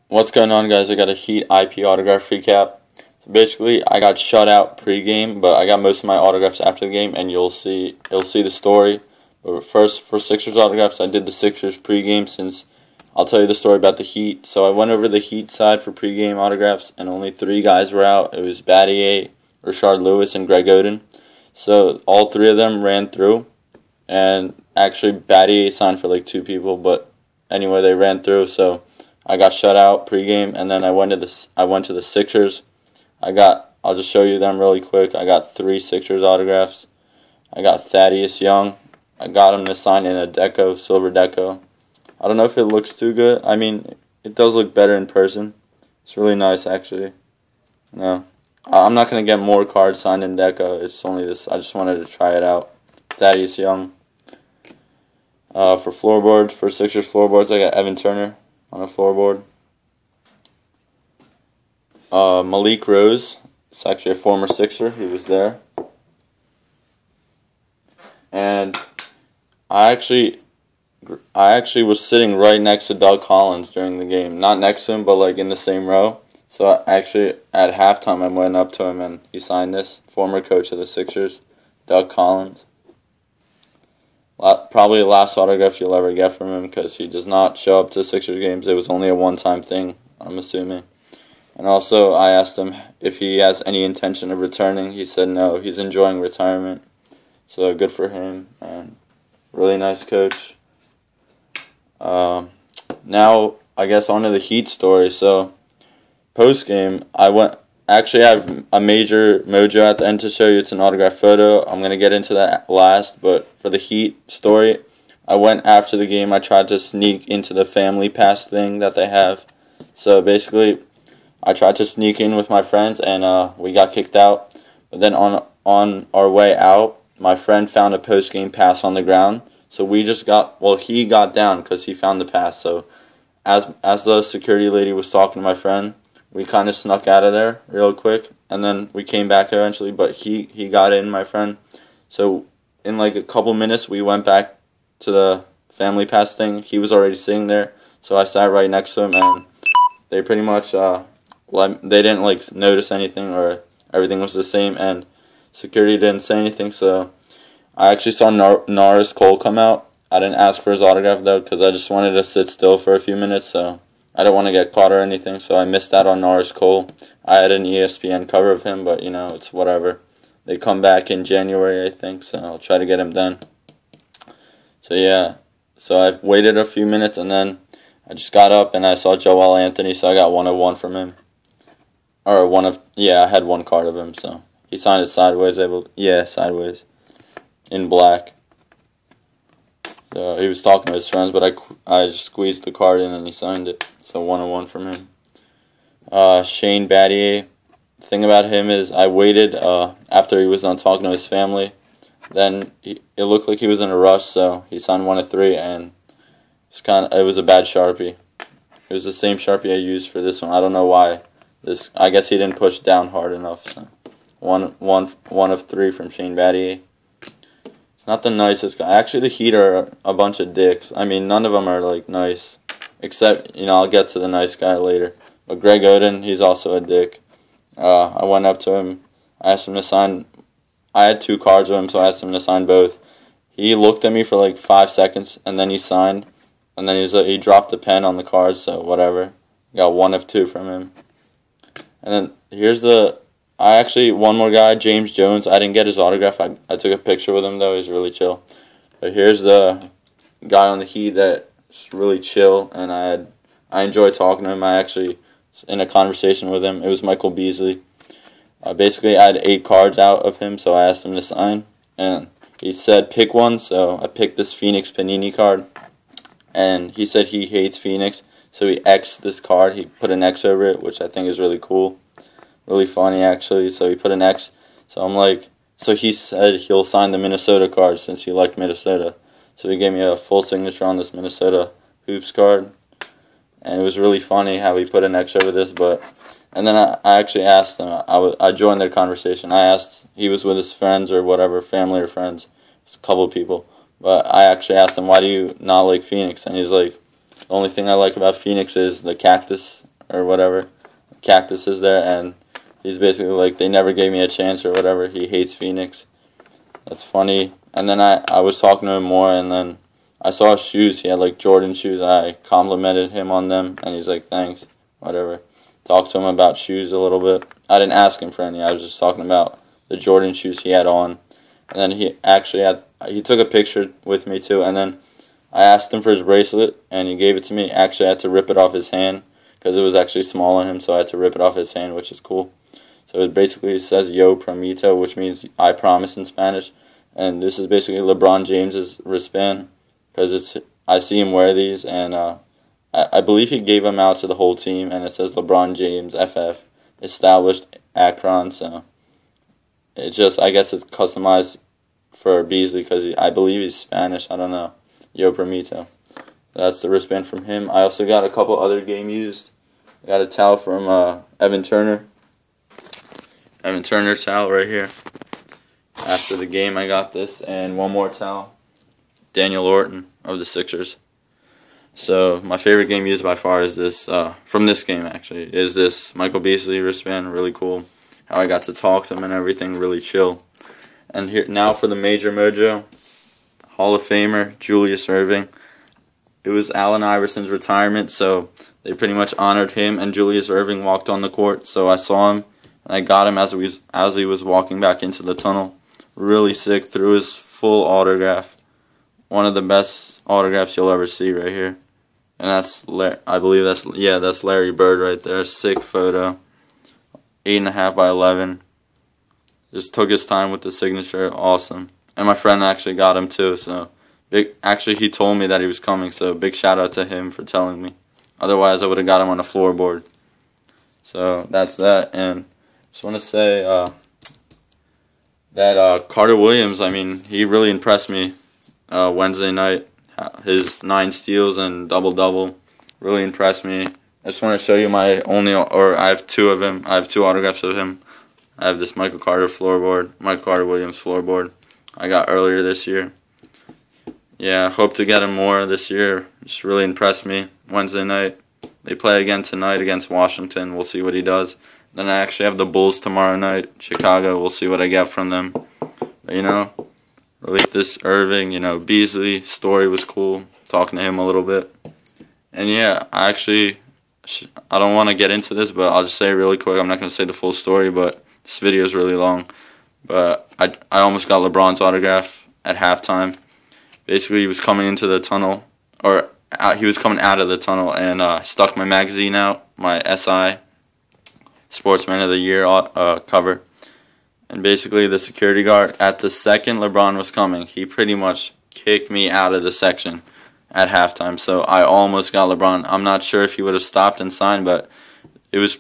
What's going on, guys? I got a Heat IP autograph recap. So basically, I got shut out pre-game, but I got most of my autographs after the game, and you'll see the story. But first, for Sixers autographs, I did the Sixers pre-game since I'll tell you the story about the Heat. So I went over the Heat side for pre-game autographs, and only 3 guys were out. It was Battier, Rashard Lewis, and Greg Oden. So all 3 of them ran through, and actually Battier signed for like 2 people, but anyway, they ran through. So I got shut out pregame, and then I went to the Sixers. I'll just show you them really quick. I got 3 Sixers autographs. I got Thaddeus Young. I got him to sign in a deco, silver deco. I don't know if it looks too good. I mean, it does look better in person. It's really nice, actually. No, I'm not gonna get more cards signed in deco. It's only this. I just wanted to try it out. Thaddeus Young. For floorboards, for Sixers floorboards, I got Evan Turner on a floorboard. Malik Rose, it's actually a former Sixer. He was there. And I actually was sitting right next to Doug Collins during the game. Not next to him, but like in the same row. So at halftime, I went up to him and he signed this. Former coach of the Sixers, Doug Collins. Probably the last autograph you'll ever get from him because he does not show up to Sixers games. It was only a one-time thing, I'm assuming. And also, I asked him if he has any intention of returning. He said no, he's enjoying retirement. So good for him, and really nice coach. Now, I guess on to the Heat story. So, post-game, Actually, I have a major mojo at the end to show you. It's an autograph photo. I'm going to get into that last, but for the Heat story, I went after the game. I tried to sneak into the family pass thing that they have. So basically, I tried to sneak in with my friends, and we got kicked out. But then on our way out, my friend found a post-game pass on the ground. So he got down because he found the pass. So as the security lady was talking to my friend, we kind of snuck out of there real quick, and then we came back eventually, but he got in, my friend. So in like a couple minutes, we went back to the family pass thing. He was already sitting there, so I sat right next to him, and they pretty much, they didn't like notice anything, or everything was the same, and security didn't say anything, so I actually saw Norris Cole come out. I didn't ask for his autograph, though, because I just wanted to sit still for a few minutes, so I don't want to get caught or anything, so I missed out on Norris Cole. I had an ESPN cover of him, but, it's whatever. They come back in January, I think, so I'll try to get him then. So, yeah. So I waited a few minutes, and then I just got up, and I saw Joel Anthony, so I got 1 of 1 from him. I had 1 card of him, so he signed it sideways. Sideways. In black. So he was talking to his friends, but I just squeezed the card in and he signed it. So 1 of 1 from him. Shane Battier. The thing about him is I waited after he was done talking to his family. Then it looked like he was in a rush, so he signed 1 of 3, and it was a bad Sharpie. It was the same Sharpie I used for this one. I don't know why. I guess he didn't push down hard enough. So 1 of 3 from Shane Battier. Not the nicest guy. Actually, the Heat are a bunch of dicks. I mean, none of them are, like, nice. Except, I'll get to the nice guy later. But Greg Oden, he's also a dick. I went up to him. I asked him to sign. I had 2 cards with him, so I asked him to sign both. He looked at me for, like, 5 seconds, and then he signed. And then he dropped the pen on the cards, so whatever. Got 1 of 2 from him. And then one more guy, James Jones. I didn't get his autograph. I took a picture with him, though. He's really chill. But here's the guy on the Heat that's really chill, and I enjoyed talking to him. I actually in a conversation with him. It was Michael Beasley. Basically, I had 8 cards out of him, so I asked him to sign, and he said pick one, so I picked this Phoenix Panini card, and he said he hates Phoenix, so he X'd this card. He put an X over it, which I think is really cool. Really funny, actually. So he put an X. So he said he'll sign the Minnesota card since he liked Minnesota. So he gave me a full signature on this Minnesota Hoops card. And it was really funny how he put an X over this. And then I actually asked him. I joined their conversation. I asked, he was with his friends or whatever, family or friends. It's a couple of people. But I actually asked him, why do you not like Phoenix? And he's like, the only thing I like about Phoenix is the cactus or whatever, cactuses there, and he's basically like, they never gave me a chance or whatever. He hates Phoenix. That's funny. And then I was talking to him more, and then I saw his shoes. He had like Jordan shoes. I complimented him on them, and he's like, thanks, whatever. Talked to him about shoes a little bit. I didn't ask him for any. I was just talking about the Jordan shoes he had on. And then he took a picture with me too, and then I asked him for his bracelet, and he gave it to me. Actually, I had to rip it off his hand because it was actually small on him, so I had to rip it off his hand, which is cool. So it basically says Yo Prometo, which means I promise in Spanish. And this is basically LeBron James's wristband, because I see him wear these, and I believe he gave them out to the whole team, and it says LeBron James FF, established Akron. So it's just, I guess it's customized for Beasley because I believe he's Spanish. I don't know. Yo Prometo. That's the wristband from him. I also got a couple other game used. I got a towel from Evan Turner. Evan Turner towel right here. After the game, I got this, and one more towel. Daniel Orton of the Sixers. So my favorite game used by far is this, from this game actually, is this Michael Beasley wristband. Really cool. How I got to talk to him and everything, really chill. And here now for the Major Mojo, Hall of Famer Julius Erving. It was Allen Iverson's retirement, so they pretty much honored him, and Julius Erving walked on the court. So I saw him, and I got him as he was walking back into the tunnel. Really sick, threw his full autograph. One of the best autographs you'll ever see right here. And I believe that's Larry Bird right there. Sick photo. 8.5 by 11. Just took his time with the signature. Awesome. And my friend actually got him too. So actually, he told me that he was coming. So big shout out to him for telling me. Otherwise, I would have got him on the floorboard. So that's that. And just want to say that Carter Williams, I mean, he really impressed me Wednesday night. His 9 steals and double-double really impressed me. I just want to show you I have 2 of him. I have 2 autographs of him. I have this Michael Carter Williams floorboard I got earlier this year. Yeah, hope to get him more this year. Just really impressed me Wednesday night. They play again tonight against Washington. We'll see what he does. Then I actually have the Bulls tomorrow night, Chicago. We'll see what I get from them. But, really this Erving, Beasley story was cool. Talking to him a little bit. And yeah, I don't want to get into this, but I'll just say it really quick. I'm not going to say the full story, but this video is really long. But I almost got LeBron's autograph at halftime. Basically, he was coming into the tunnel, or he was coming out of the tunnel, and stuck my magazine out, my SI, Sportsman of the Year cover. And basically, the security guard, at the second LeBron was coming, he pretty much kicked me out of the section at halftime. So I almost got LeBron. I'm not sure if he would have stopped and signed, but it was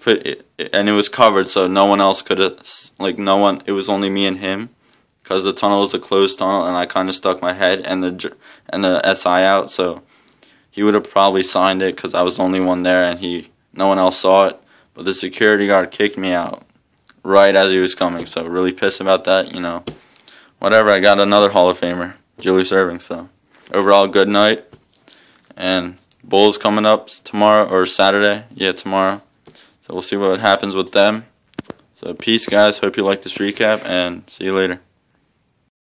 and it was covered, so no one else could have, it was only me and him, because the tunnel was a closed tunnel, and I kind of stuck my head and the SI out, so he would have probably signed it, because I was the only one there, and no one else saw it, but the security guard kicked me out right as he was coming, so really pissed about that, Whatever, I got another Hall of Famer, Julius Erving, so overall, good night, and Bulls coming up tomorrow, or Saturday, tomorrow. So we'll see what happens with them. So peace, guys. Hope you like this recap, and see you later.